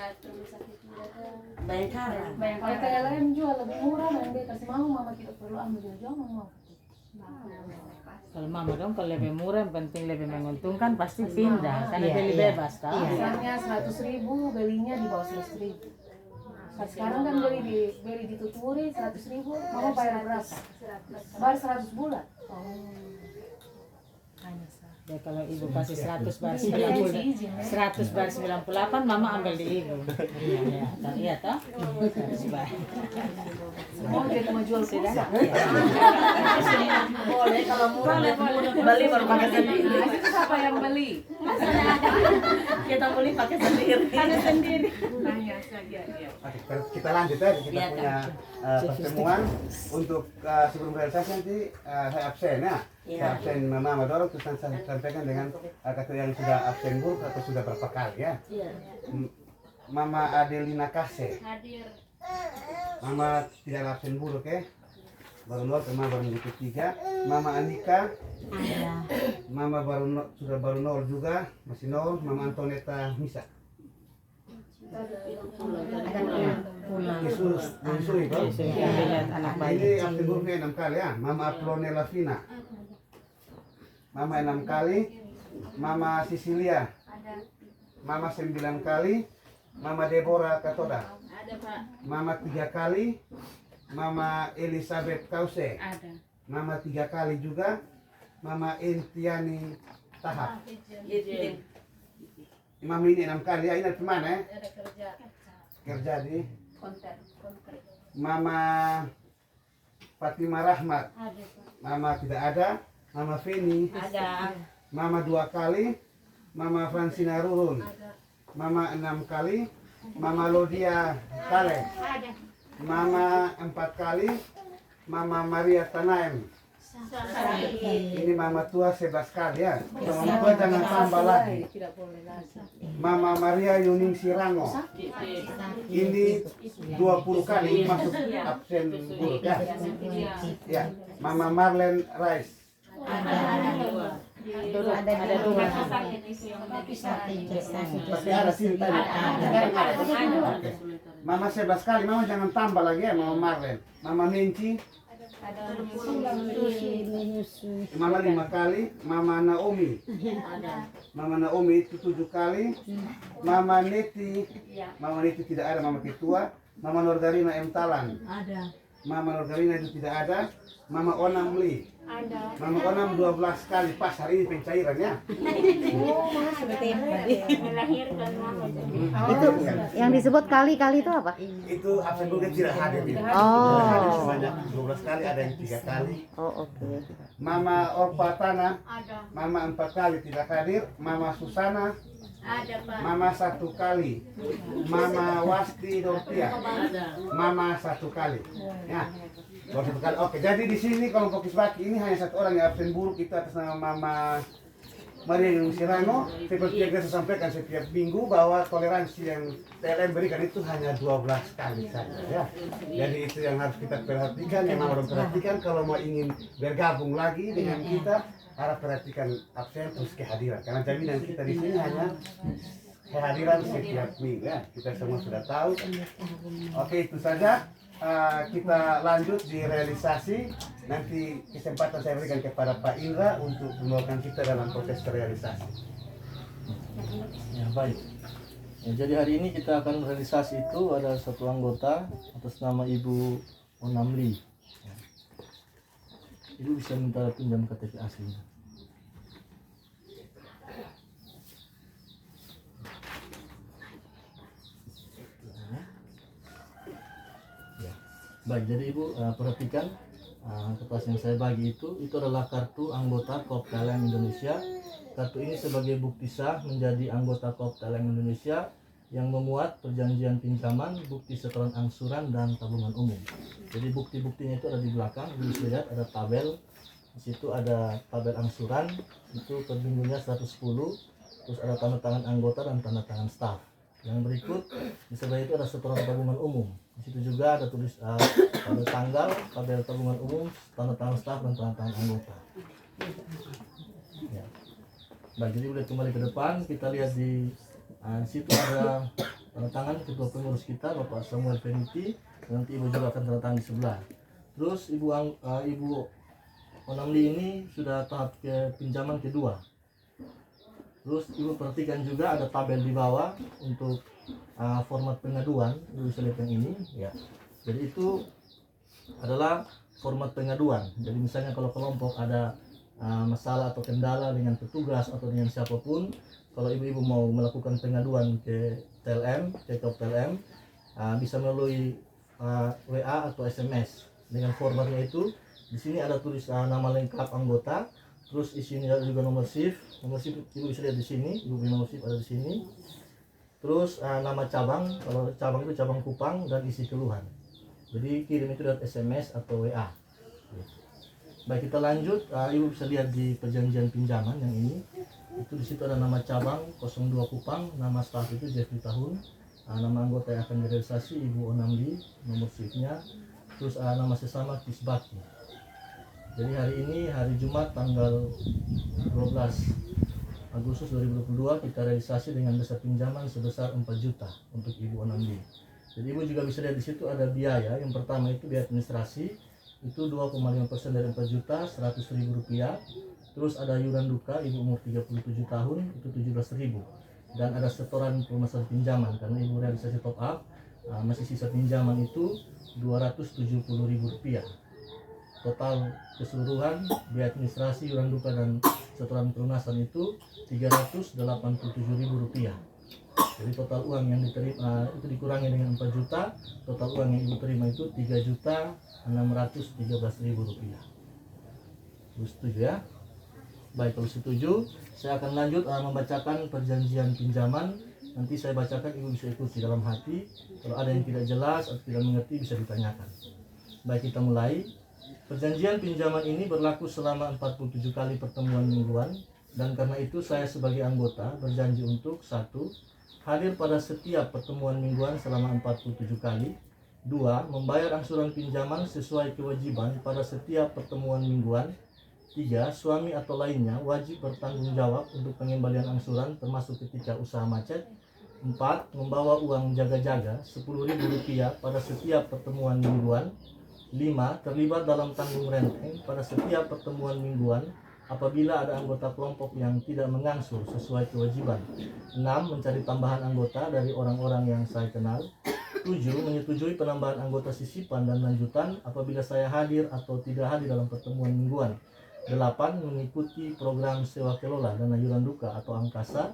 dekat rumah sakit datang. Bayangkara. Kalau KLM jual lebih murah, dan dia kasih mama kita perlu ambil jauh-jauh mau. Kalau mama dong kalau lebih murah yang penting lebih menguntungkan pasti pindah karena Iya, beli iya. bebas tau. Iya. Misalnya 100.000 belinya di bawah 100.000. Nah, sekarang kan beli di Tuturi 100.000, mama bayar berapa? Bayar 100 bulan. Ya kalau ibu kasih 100 bar 90, 100 bar 98 mama ambil di ibu. Iya, iya toh? 100 bar. Mau jadi mau jual pulsa. Boleh kalau murah beli baru pakai sendiri. Itu siapa yang beli? Kita beli pakai sendiri. Ada sendiri. Nanya saja ya. Oke, kita lanjut ya, kita Iya, punya pertemuan untuk sebelum realisasi nanti saya absen ya. Saya absen Mama Dorong, terus nanti saya sampaikan dengan kakak yang sudah absen buruk atau sudah berapa kali ya. Iya. Mama Adelina Kase, Hadir. Mama tidak absen buruk ya. Baru nol, Mama baru minggu ketiga. Mama Andika, Mama sudah baru nol juga, masih nol. Mama Antoneta Misa. Yesus itu. Anak Ini bayi. absen buruknya 6 kali ya. Mama Apronela Vina, Mama 6 kali. Mama Sisilia, Mama 9 kali. Mama Deborah Katoda, Ada Pak. Mama 3 kali. Mama Elizabeth Kause, Ada. Mama 3 kali juga. Mama Entiani Tahap. Mama ini 6 kali ya. Ini kemana ya? Ada kerja. Kerja di Konter. Mama Fatima Rahmat, Ada Pak. Mama tidak ada. Mama Feni, Ada. Mama 2 kali. Mama Francina Rurun, Ada. Mama 6 kali. Mama Lodia Kale, Ada. Mama 4 kali. Mama Maria Tanaem. Ini mama tua 11 kali ya. Kalau mama tua jangan tambah lagi. Tidak boleh lagi. Mama Maria Yuning Sirango, ini 20 kali masuk absen buruk ya. Ya. Mama Marlen Rice, Ada dua. pasti ada sini tadi. Oke. Mama 11 kali, mama jangan tambah lagi ya. Mama Marlen, Mama Nenci, Mama 5 kali. Mama Naomi, Mama Naomi itu 7 kali. Mama Neti, Mama Neti tidak ada. Mama ketua. Mama Norgarina M Talan, Mama Norgarina itu tidak ada. Mama Onam Lee, Mama Onam 12 kali. Pas hari ini pencairannya. Itu yang disebut kali-kali itu apa? Itu absen buruk tidak hadir. Tidak Oh. hadir sebanyak 12 kali, ada yang 3 kali. Oh, oke. Mama Orpatana, Ada. Mama 4 kali tidak hadir. Mama Susana, Ada Pak. Mama 1 kali. Mama Wasti Dortia, Mama 1 kali. Ya, baru 1 kali. Oke, jadi di sini kalau fokus baki ini hanya 1 orang yang absen buruk, itu atas nama Mama Maria Yuning Sirano. Seperti yang saya sampaikan setiap minggu bahwa toleransi yang TLM berikan itu hanya 12 kali saja ya. Jadi itu yang harus kita perhatikan, yang harus perhatikan kalau mau ingin bergabung lagi dengan kita, harus perhatikan absen terus kehadiran. Karena jaminan kita di sini hanya kehadiran setiap minggu ya. Kita semua sudah tahu. Oke, itu saja. Kita lanjut di realisasi. Nanti kesempatan saya berikan kepada Pak Indra untuk membawakan kita dalam proses realisasi. Ya, baik. Ya, jadi hari ini kita akan realisasi itu ada satu anggota atas nama Ibu Onamli. Ya. Ibu bisa minta pinjam KTP aslinya. Ya. Baik, jadi Ibu perhatikan kertas yang saya bagi itu adalah kartu anggota Koop TLM Indonesia. Kartu ini sebagai bukti sah menjadi anggota Koop TLM Indonesia yang memuat perjanjian pinjaman, bukti setoran angsuran dan tabungan umum. Jadi bukti-buktinya itu ada di belakang. Bisa lihat ada tabel. Di situ ada tabel angsuran, itu per minggunya 110. Terus ada tanda tangan anggota dan tanda tangan staf. Yang berikut di sebelah itu ada setoran tabungan umum. Di situ juga ada tulis tabel tanggal, tabel tabungan umum, tanda tangan staf dan tanda tangan anggota. Ya. Baik, jadi boleh kembali ke depan. Kita lihat di situ ada tanda tangan ketua pengurus kita Bapak Samuel Peniti, nanti ibu juga akan tanda tangan di sebelah. Terus ibu Onamli ini sudah tahap pinjaman kedua. Terus ibu perhatikan juga ada tabel di bawah untuk format pengaduan. Ibu bisa lihat yang ini ya. Jadi itu adalah format pengaduan. Jadi misalnya kalau kelompok ada masalah atau kendala dengan petugas atau dengan siapapun, kalau ibu-ibu mau melakukan pengaduan ke TLM, ke Kop TLM, bisa melalui WA atau SMS. Dengan formatnya itu, di sini ada tulis nama lengkap anggota, terus isinya juga nomor SIF. Nomor SIF ibu bisa lihat di sini, ibu punya nomor SIF ada di sini. Terus nama cabang, kalau cabang itu cabang Kupang, dan isi keluhan. Jadi kirim itu lewat SMS atau WA. Baik, kita lanjut. Ibu bisa lihat di perjanjian pinjaman yang ini. Itu di situ ada nama cabang 02 Kupang, nama staf itu Jeffrey Tahun, nama anggota yang akan direalisasi Ibu Onamli, nomor SIF-nya, terus nama sesama Kisbaki. Jadi hari ini hari Jumat tanggal 12 Agustus 2022 kita realisasi dengan dasar pinjaman sebesar 4 juta untuk Ibu Onamli. Jadi ibu juga bisa lihat di situ ada biaya. Yang pertama itu biaya administrasi itu 2,5% dari 4 juta 100.000 rupiah. Terus ada iuran duka ibu umur 37 tahun itu 17.000. Dan ada setoran permasalahan pinjaman karena ibu realisasi top up, masih sisa pinjaman itu 270.000 rupiah. Total keseluruhan biaya administrasi, iuran duka dan setoran pelunasan itu 387.000 rupiah. Jadi total uang yang diterima itu dikurangi dengan 4 juta, total uang yang ibu terima itu 3.613.000 rupiah. Ibu setuju ya? Baik, kalau setuju, saya akan lanjut membacakan perjanjian pinjaman. Nanti saya bacakan, ibu bisa ikuti dalam hati. Kalau ada yang tidak jelas atau tidak mengerti bisa ditanyakan. Baik, kita mulai. Perjanjian pinjaman ini berlaku selama 47 kali pertemuan mingguan. Dan karena itu saya sebagai anggota berjanji untuk 1. Hadir pada setiap pertemuan mingguan selama 47 kali. 2. Membayar angsuran pinjaman sesuai kewajiban pada setiap pertemuan mingguan. 3. Suami atau lainnya wajib bertanggung jawab untuk pengembalian angsuran termasuk ketika usaha macet. 4. Membawa uang jaga-jaga 10.000 rupiah pada setiap pertemuan mingguan. 5. Terlibat dalam tanggung renteng pada setiap pertemuan mingguan apabila ada anggota kelompok yang tidak mengangsur sesuai kewajiban. 6. Mencari tambahan anggota dari orang-orang yang saya kenal. 7. Menyetujui penambahan anggota sisipan dan lanjutan apabila saya hadir atau tidak hadir dalam pertemuan mingguan. 8. Mengikuti program sewa kelola dana iuran duka atau angkasa.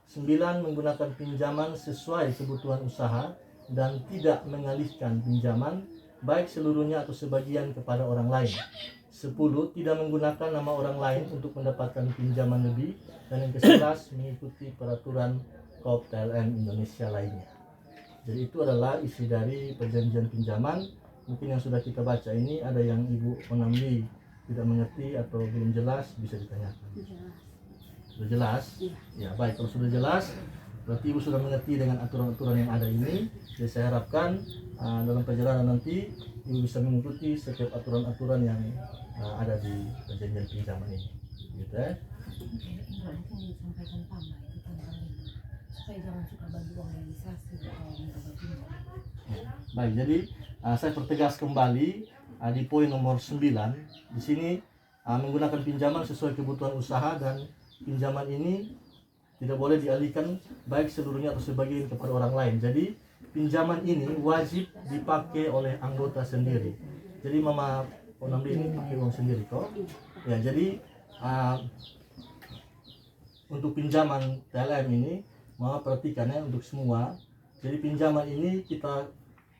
9. Menggunakan pinjaman sesuai kebutuhan usaha dan tidak mengalihkan pinjaman baik seluruhnya atau sebagian kepada orang lain. 10. Tidak menggunakan nama orang lain untuk mendapatkan pinjaman lebih. Dan yang ke-11 mengikuti peraturan Kop TLM Indonesia lainnya. Jadi itu adalah isi dari perjanjian pinjaman. Mungkin yang sudah kita baca ini ada yang Ibu Onamli tidak mengerti atau belum jelas bisa ditanyakan. Sudah jelas? Ya baik, kalau sudah jelas berarti ibu sudah mengerti dengan aturan-aturan yang ada ini. Jadi saya harapkan dalam perjalanan nanti ibu bisa mengikuti setiap aturan-aturan yang ada di perjanjian pinjaman ini. Gitu ya. Supaya jangan suka bagi uang realisasi baik, jadi saya pertegas kembali di poin nomor 9. Di sini menggunakan pinjaman sesuai kebutuhan usaha dan pinjaman ini tidak boleh dialihkan baik seluruhnya atau sebagian kepada orang lain. Jadi pinjaman ini wajib dipakai oleh anggota sendiri. Jadi Mama Onamli ini pakai uang sendiri kok. Ya, jadi untuk pinjaman TLM ini Mama perhatikan ya untuk semua. Jadi pinjaman ini kita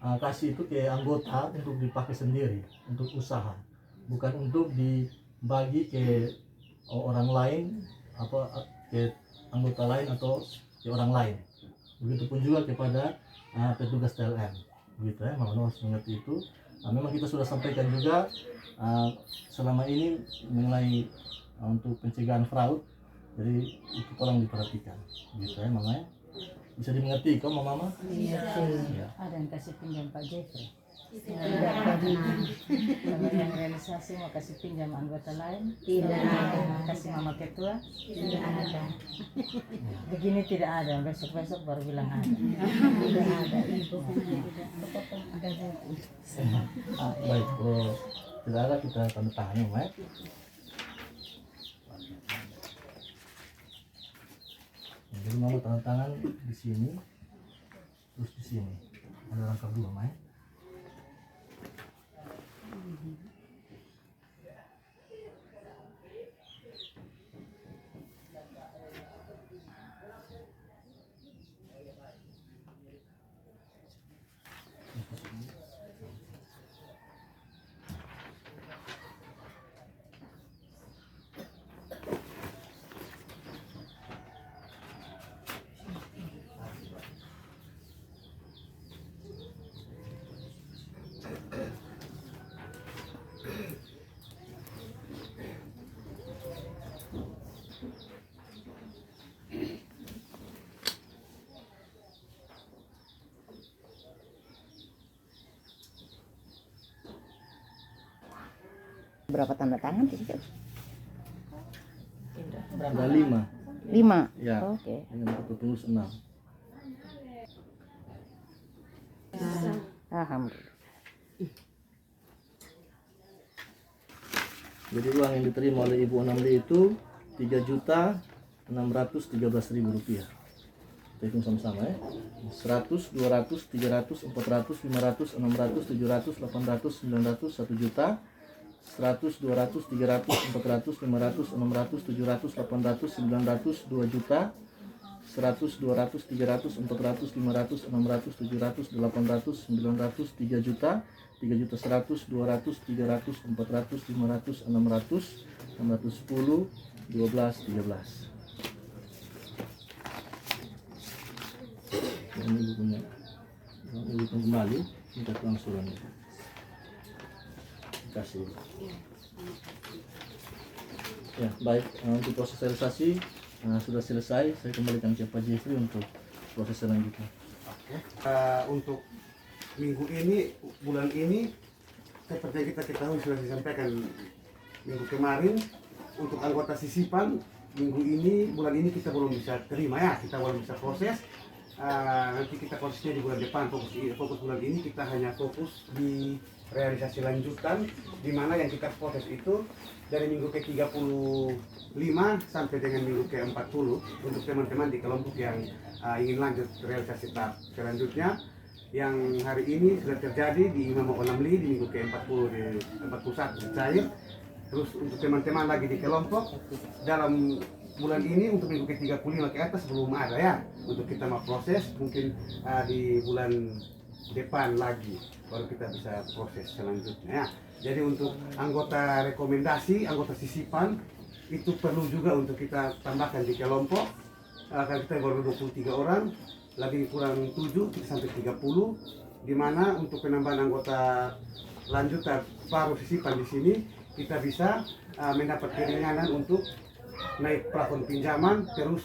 kasih itu ke anggota untuk dipakai sendiri untuk usaha, bukan untuk dibagi ke orang lain apa ke anggota lain atau ke orang lain. Begitupun juga kepada petugas TLM, begitu ya. Mama harus mengerti itu. Memang kita sudah sampaikan juga selama ini mengenai untuk pencegahan fraud, jadi itu tolong diperhatikan, gitu ya Mama ya. Bisa dimengerti kok Mama? Iya. Ada yang kasih pinjam Pak Jeffrey. Tidak pernah. Kalau yang realisasi mau kasih pinjam anggota lain? Tidak ada. Kasih mama ketua? Tidak ada. Begini tidak ada, besok-besok baru bilang ada. Tidak ada. Ibu. Baik, kalau tidak ada kita tanda tangan ya, Mak. Jadi mama tanda tangan di sini, terus di sini. Ada rangka 2, Mak. Berapa tanda tangan di situ? Ada 5. 5. Ya. Oke. Dengan kartu tunggu 6. Alhamdulillah. Jadi uang yang diterima oleh Ibu Namli itu 3.613.000 rupiah. Kita hitung sama-sama ya. 100, 200, 300, 400, 500, 600, 700, 800, 900, 1 juta. 100, 200, 300, 400, 500, 600, 700, 800, 900, 2 juta. 100, 200, 300, 400, 500, 600, 700, 800, 900, 3 juta. 3 juta 100, 200, 300, 400, 500, 600, 610, 12, 13. Ini Ibu punya. Ibu pun kembali minta kelangsurannya. Kasih. Ya, baik. Untuk proses realisasi sudah selesai. Saya kembalikan ke Pak Jeffrey untuk proses selanjutnya. Untuk minggu ini, bulan ini, seperti yang kita ketahui sudah disampaikan minggu kemarin, untuk anggota sisipan minggu ini, bulan ini kita belum bisa terima ya, kita belum bisa proses. Nanti kita prosesnya di bulan depan. Fokus bulan ini kita hanya fokus di realisasi lanjutan, di mana yang kita proses itu dari minggu ke-35 sampai dengan minggu ke-40 untuk teman-teman di kelompok yang ingin lanjut realisasi tahap selanjutnya yang hari ini sudah terjadi di Imam Namli di minggu ke-40 di 41 cair. Terus untuk teman-teman lagi di kelompok dalam bulan ini untuk minggu ke-35 ke atas belum ada ya, untuk kita mau proses mungkin di bulan depan lagi baru kita bisa proses selanjutnya ya. Jadi untuk anggota rekomendasi, anggota sisipan itu perlu juga untuk kita tambahkan di kelompok. Karena kita baru 23 orang, lebih kurang 7 sampai 30, di mana untuk penambahan anggota lanjutan baru sisipan di sini kita bisa mendapat keringanan untuk naik plafon pinjaman, terus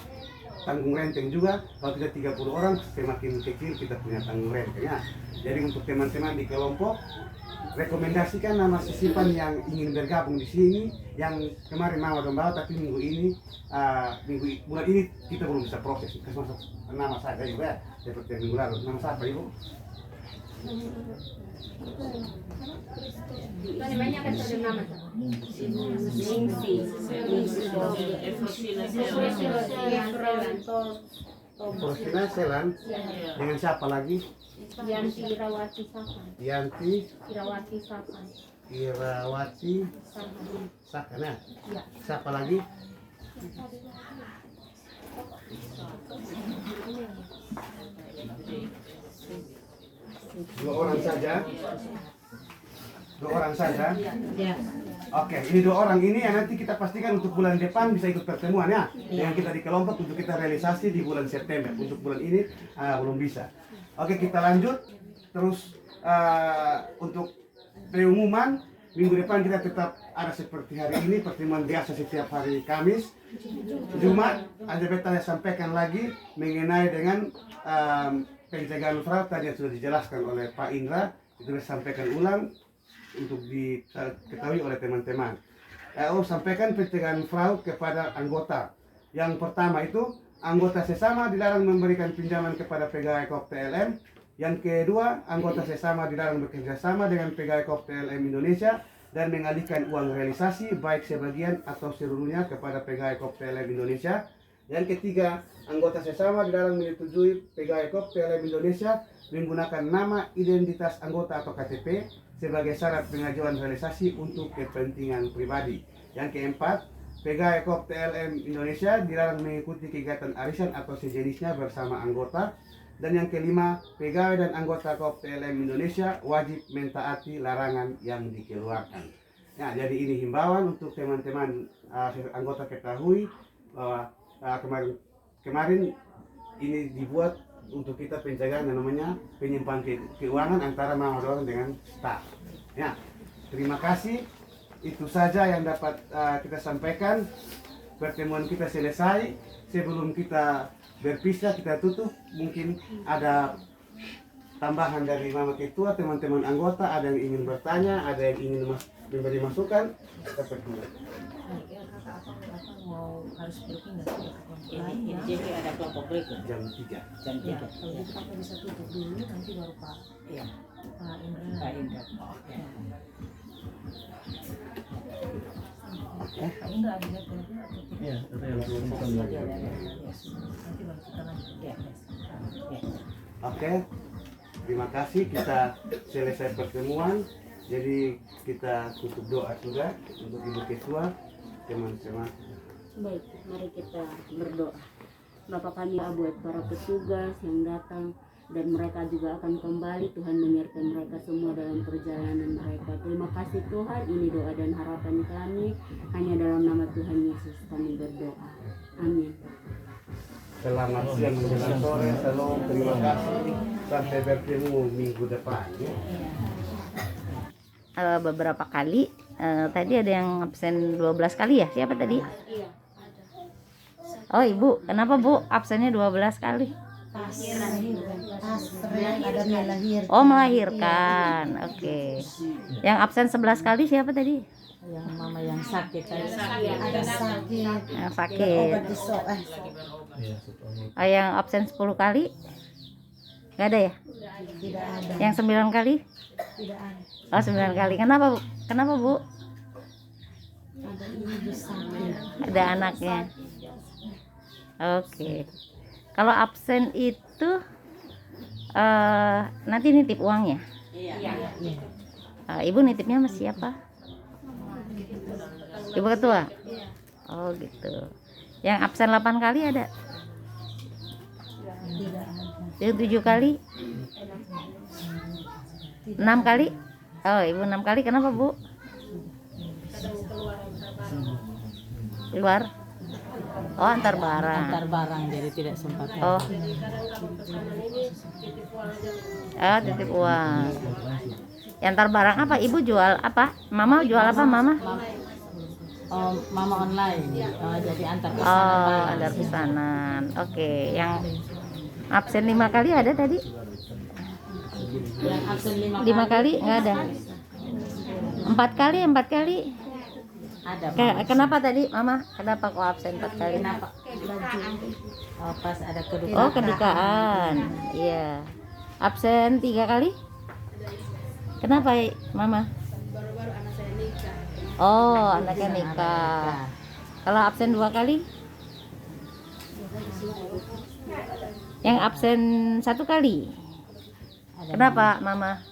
tanggung renteng juga. Kalau kita 30 orang semakin kecil kita punya tanggung rentengnya. Jadi untuk teman-teman di kelompok rekomendasikan nama sisipan yang ingin bergabung di sini, yang kemarin mau membawa tapi minggu ini bulan ini kita belum bisa proses. Kita masuk nama saya juga seperti yang minggu lalu. Nama siapa Ibu? Namanya kan sudah nama Rosina Selan. Dengan siapa lagi? Yanti Irawati Sakan. Yanti Irawati Sakan. Irawati Sakan ya? Siapa lagi? Dua orang saja. Dua orang saja. Ya. Oke, ini 2 orang ini yang nanti kita pastikan untuk bulan depan bisa ikut pertemuan ya. Dengan kita di kelompok untuk kita realisasi di bulan September. Untuk bulan ini belum bisa. Oke, kita lanjut. Terus untuk pengumuman minggu depan kita tetap ada seperti hari ini, pertemuan biasa setiap hari Kamis, Jumat. Ada beta saya sampaikan lagi mengenai dengan pencegahan fraud tadi yang sudah dijelaskan oleh Pak Indra. Itu saya sampaikan ulang untuk diketahui oleh teman-teman. Sampaikan pencegahan fraud kepada anggota. Yang pertama itu, anggota sesama dilarang memberikan pinjaman kepada pegawai KOP TLM. Yang kedua, anggota sesama dilarang bekerja sama dengan pegawai KOP TLM Indonesia dan mengalihkan uang realisasi baik sebagian atau seluruhnya kepada pegawai KOP TLM Indonesia. Yang ketiga, anggota sesama dilarang menyetujui pegawai KOP TLM Indonesia menggunakan nama, identitas anggota atau KTP sebagai syarat pengajuan realisasi untuk kepentingan pribadi. Yang keempat, pegawai KOP TLM Indonesia dilarang mengikuti kegiatan arisan atau sejenisnya bersama anggota. Dan yang kelima, pegawai dan anggota KOP TLM Indonesia wajib mentaati larangan yang dikeluarkan. Nah, jadi ini himbauan untuk teman-teman anggota ketahui bahwa kemarin ini dibuat untuk kita pencegahan yang namanya penyimpangan keuangan antara mama dorong dengan staf. Ya, terima kasih. Itu saja yang dapat kita sampaikan. Pertemuan kita selesai. Sebelum kita berpisah, kita tutup. Mungkin ada tambahan dari Mama Ketua, teman-teman anggota, ada yang ingin bertanya, ada yang ingin memberi masukan. Seperti itu. Mau harus berpindah ke kelompok lain Ini ya. jadi ada kelompok berikut. Jam 3. Jam Ya, 3. kalau gitu Kakak bisa tutup dulu, nanti baru Pak Iya, Indra. Pak Indra. Ya. Pak Indra ada kira-kira atau tidak? Iya, ada yang belum Ya, bisa. ya, ya. Nanti baru kita lanjut. Ya. Ya. Oke, terima kasih. Kita selesai pertemuan. Jadi kita tutup doa juga untuk Ibu Ketua, teman-teman. Baik, mari kita berdoa. Bapa kami buat para petugas yang datang dan mereka juga akan kembali. Tuhan menyertai mereka semua dalam perjalanan mereka. Terima kasih Tuhan, ini doa dan harapan kami. Hanya dalam nama Tuhan Yesus kami berdoa. Amin. Selamat siang menjelang sore, salam, terima kasih. Sampai bertemu minggu depan. Ya. Beberapa kali tadi ada yang absen 12 kali ya, siapa tadi? Iya. Oh Ibu, kenapa Bu absennya 12 kali? Oh melahirkan, oke. Yang absen 11 kali siapa tadi? Yang mama yang sakit tadi. Yang sakit. Iya, satu anggota. Oh, yang absen 10 kali? Gak ada ya? Tidak ada. Yang 9 kali? Tidak ada. Oh 9 kali. Kenapa Bu? Kenapa Bu? Ada ibu sakit. Ada anaknya. Oke. Kalau absen itu nanti nitip uangnya. Ibu nitipnya sama siapa? Ibu Ketua. Oh gitu. Yang absen 8 kali ada? Tidak ada. Yang 7 kali? 6 kali? Oh Ibu 6 kali. Kenapa Bu? Keluar? Oh antar barang. Antar barang jadi tidak sempat. Oh. Oh titip uang. Yang antar barang apa? Ibu jual apa? Mama jual apa Mama? Oh, mama online. Oh, jadi antar pesanan Oh barang. antar pesanan. Oke. Yang absen 5 kali ada tadi? Yang absen 5 kali nggak ada. 4 kali? ada. Kenapa tadi Mama? Kenapa kok absen 4 kali? Kenapa? Oh, pas ada kedukaan. Oh kedukaan. Iya. Absen 3 kali? Kenapa Mama? Baru-baru anak saya nikah. Oh anaknya nikah. Kalau absen 2 kali? Yang absen 1 kali? Ada Kenapa Mama?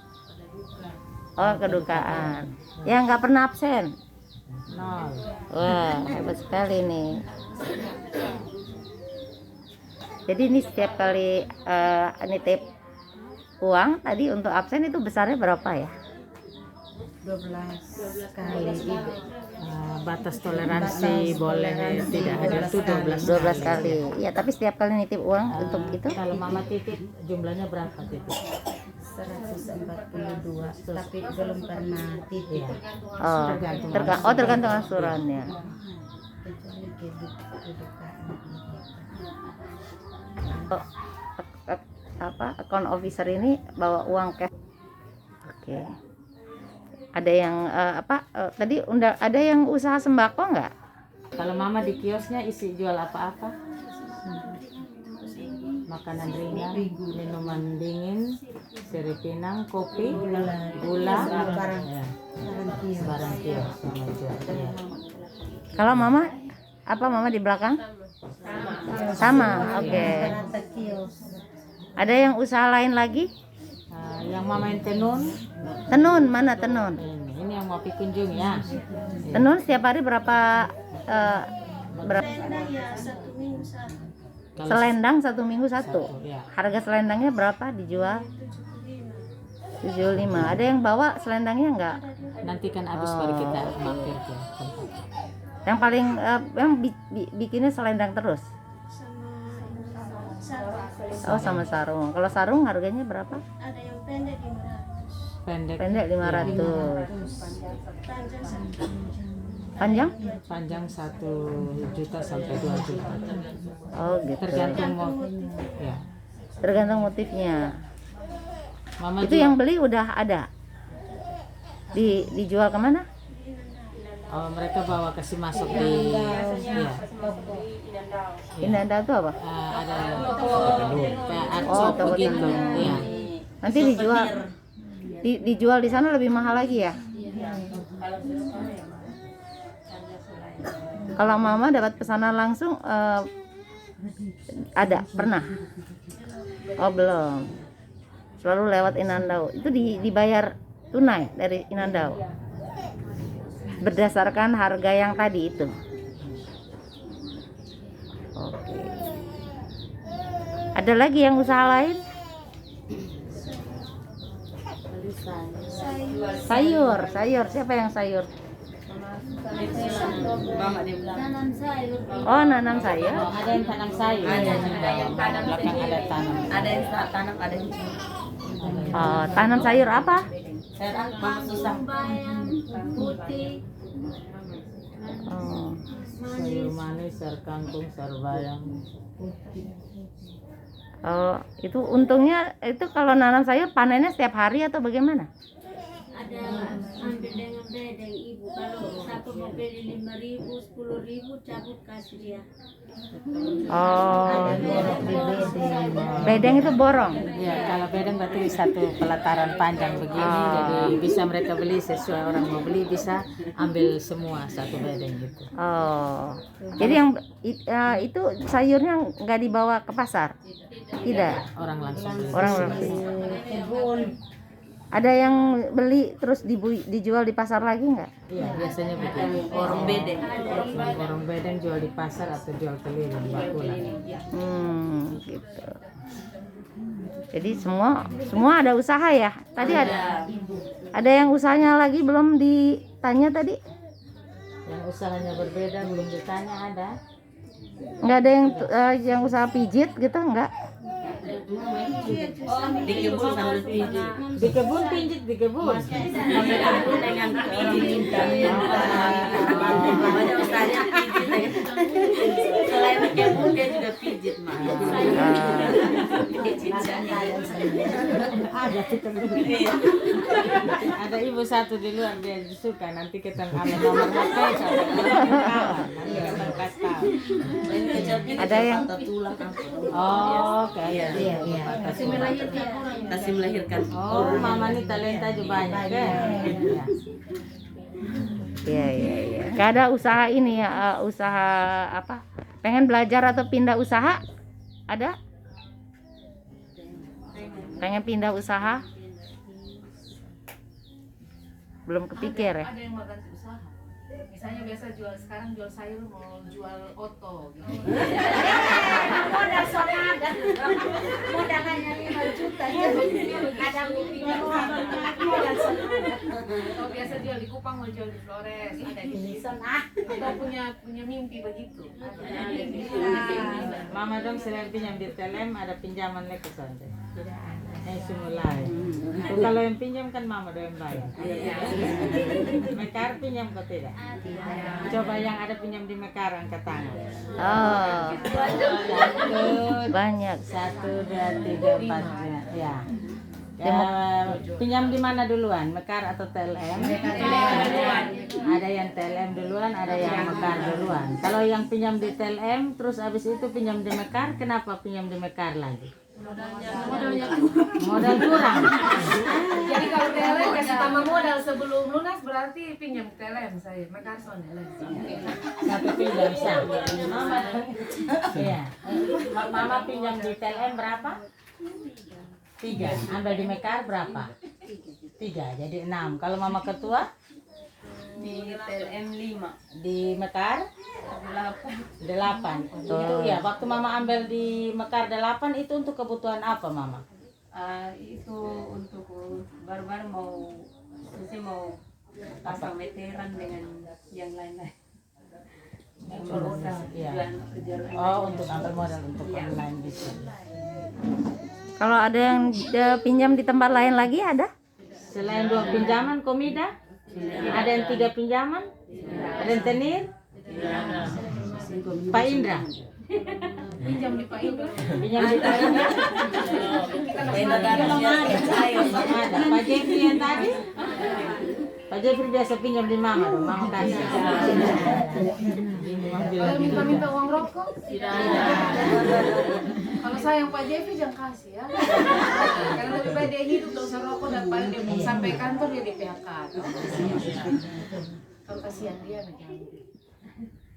Oh kedukaan. Yang nggak pernah absen? 0. Wah hebat sekali nih. Jadi ini setiap kali nitip uang tadi untuk absen itu besarnya berapa ya? 12 kali ibu. Batas toleransi boleh tidak hadir itu 12 kali. Iya tapi setiap kali nitip uang untuk itu? Kalau mama titip jumlahnya berapa titip? 142 tapi belum pernah titip. Oh tergantung angsurannya. Kecuali kedukaan. Apa account officer ini bawa uang cash. Oke. Ada yang tadi ada yang usaha sembako nggak? Kalau mama di kiosnya isi jual apa-apa? Makanan ringan, minuman dingin, sirih pinang, kopi, gula, ya. Barang kios sama jual. Ya. Kalau mama mama di belakang? Sama. Oke. Ada yang usaha lain lagi? Yang mama yang tenun, Tenun, mana tenun? ini yang mau kunjung ya. Tenun setiap hari berapa Kalau selendang 1 minggu 1? ya. Harga selendangnya berapa dijual? 75. Ada yang bawa selendangnya enggak? Nanti kan habis baru kita mampir ke tempat. Yang paling yang bikinnya selendang terus? Oh, sama sarung. Kalau sarung harganya berapa? Ada yang pendek 500. Pendek 500. Panjang? Panjang 1 juta sampai 2 juta. Oh, gitu. Tergantung mau. Ya. Tergantung motifnya. Mama Itu yang beli udah ada. Dijual kemana? Oh, mereka bawa kasih masuk di ya. Indah itu apa? Ada kayak Oh, shop toko begitu. tenun. Ya. Nanti dijual di sana lebih mahal lagi ya? Kalau mama dapat pesanan langsung ada pernah? Oh, belum. Selalu lewat Inandau. Itu dibayar tunai dari Inandau. Berdasarkan harga yang tadi itu. Oke. Ada lagi yang usaha lain? Sayur. Siapa yang sayur? Mama dia bilang. Tanam sayur. Oh, nanam sayur. Oh, ada yang tanam sayur. Ada yang belakang ada tanam. Ada yang tanam, ada yang Oh, tanam sayur apa? Mama susah. Bayam, putih. Oh. Sayur manis, sayur kangkung, sayur bayam. Oh, itu untungnya itu kalau nanam sayur panennya setiap hari atau bagaimana? Ada ambil dengan bedeng ibu. Kalau satu mau beli 5.000, 10.000 cabut kasih dia. Oh, bedeng itu borong. Ya, kalau bedeng berarti satu pelataran panjang begini, jadi bisa mereka beli sesuai orang mau beli, bisa ambil semua satu bedeng gitu. Oh, jadi yang itu sayurnya nggak dibawa ke pasar? Tidak. Orang langsung beli. Orang langsung. Ada yang beli terus dijual di pasar lagi nggak? Iya, biasanya begitu. Orang bedeng. Orang bedeng jual di pasar atau jual keliling bakulan. Gitu. Jadi semua ada usaha ya. Tadi ada yang usahanya lagi belum ditanya tadi? Yang usahanya berbeda belum ditanya ada. Nggak ada yang usaha pijit gitu nggak? Di kebun sambil pijit. Di kebun pijit di kebun. Sambil kebun dengan pijit. Banyak usahanya pijit. Selain kebun dia juga pijit mah. Pijit Ada ibu satu di luar dia suka nanti kita ambil nomor HP sampai nanti kita kasih tahu. Ada yang Oh, kayak Iya. kasih melahirkan. Oh, mama nih talenta juga banyak kan. Iya. Gak ada usaha ini ya, usaha apa? Pengen belajar atau pindah usaha? Ada? Pengen pindah usaha? Belum kepikir ya? Ada yang mau ganti usaha. Misalnya biasa sekarang jual sayur mau jual oto gitu. Modal sonada. Modal hanya 5 juta. Ada mimpinya modal sonada. Kalau biasa jual di Kupang mau jual di Flores, ada di Atau punya mimpi begitu. Mama dong selain pinjam di Telem ada pinjaman lagi santai. Simulai. Kalau yang pinjam kan mama doang bayar. Mekar pinjam kok tidak? Coba yang ada pinjam di Mekar angkat tangan. Oh, banyak. 1, 2, 3, 4 ya. Pinjam di mana duluan? Mekar atau TLM? Ada yang TLM duluan, ada yang Mekar duluan. Kalau yang pinjam di TLM, terus habis itu pinjam di Mekar, kenapa pinjam di Mekar lagi? Modal kurang. Jadi kalau TLM kasih tambah modal sebelum lunas berarti pinjam TLM saya. Mekar soalnya. Satu pinjam sama. Mama, iya. Mama pinjam di TLM berapa? 3. Ambil di Mekar berapa? 3, jadi 6. Kalau mama ketua? Di TLM 5. Di Mekar? 8. Itu ya, waktu mama ambil di Mekar 8 itu untuk kebutuhan apa mama? Itu untuk baru-baru mau pasang meteran dengan yang lain-lain. Iya. Oh, untuk ambil modal untuk online bisa. Kalau ada yang pinjam di tempat lain lagi ada? Selain 2 pinjaman Komida, ada yang 3 pinjaman, ada yang tenir, Pak Indra. Pinjam di Pak Indra. Pinjam di Pak Indra. Ada. Pak Jeffrey yang tadi. Pak Jeffrey biasa pinjam di mama dong, mama kasih. Kalau minta uang rokok? Kalau sayang Pak Jeffrey jangan kasih ya. Karena lebih baik dia hidup gak usah rokok daripada dia mau sampai kantor dia di PHK. Kalau kasihan dia jangan.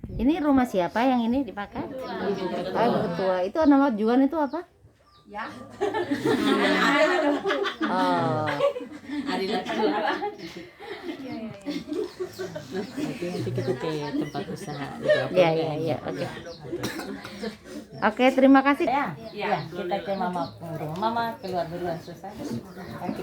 Ini rumah siapa yang ini dipakai? Oh, Ibu Ketua. Itu nama Juan itu apa? Ya. Oh. Nanti kita ke tempat usaha. Ya, oke. Oke, terima kasih. Ya, kita ke mama. Mama keluar duluan selesai.